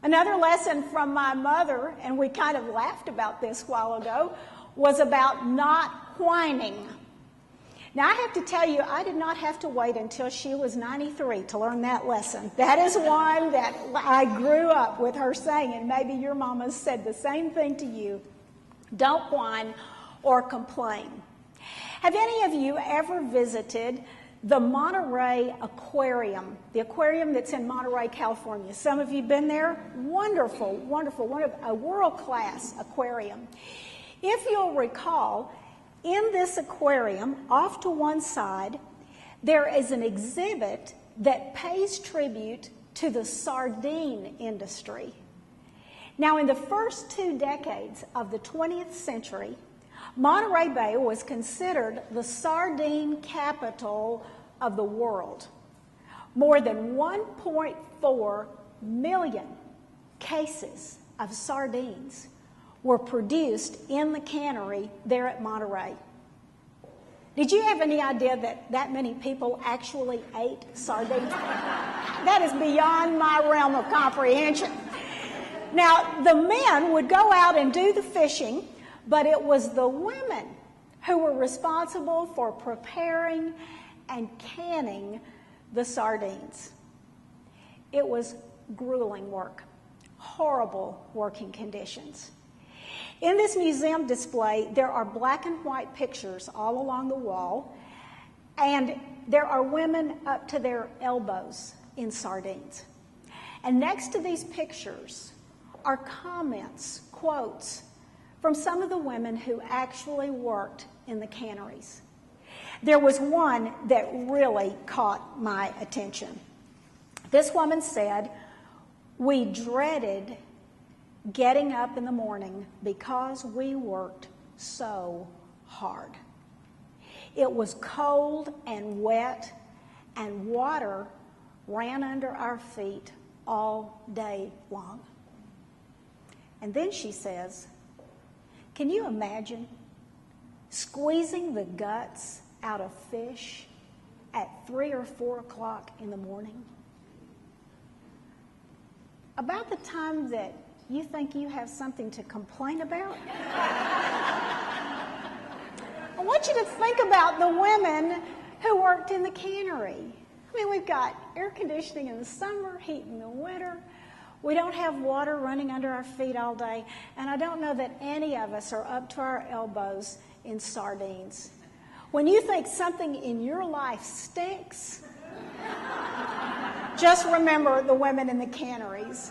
Another lesson from my mother, and we kind of laughed about this a while ago, was about not whining. Now, I have to tell you, I did not have to wait until she was 93 to learn that lesson. That is one that I grew up with her saying, and maybe your mama said the same thing to you. Don't whine or complain. Have any of you ever visited the Monterey Aquarium, the aquarium that's in Monterey, California? Some of you been there? Wonderful, wonderful, a world-class aquarium. If you'll recall, in this aquarium, off to one side, there is an exhibit that pays tribute to the sardine industry. Now, in the first 2 decades of the 20th century, Monterey Bay was considered the sardine capital of the world. More than 1.4 million cases of sardines were produced in the cannery there at Monterey. Did you have any idea that many people actually ate sardines? That is beyond my realm of comprehension. Now, the men would go out and do the fishing, but it was the women who were responsible for preparing and canning the sardines. It was grueling work, horrible working conditions. In this museum display, there are black and white pictures all along the wall, and there are women up to their elbows in sardines. And next to these pictures are comments, quotes, from some of the women who actually worked in the canneries. There was one that really caught my attention. This woman said, "We dreaded getting up in the morning because we worked so hard. It was cold and wet, and water ran under our feet all day long." And then she says, "Can you imagine squeezing the guts out of fish at 3 or 4 o'clock in the morning? About the time that you think you have something to complain about?" I want you to think about the women who worked in the cannery. I mean, we've got air conditioning in the summer, heat in the winter. We don't have water running under our feet all day, and I don't know that any of us are up to our elbows in sardines. When you think something in your life stinks, just remember the women in the canneries.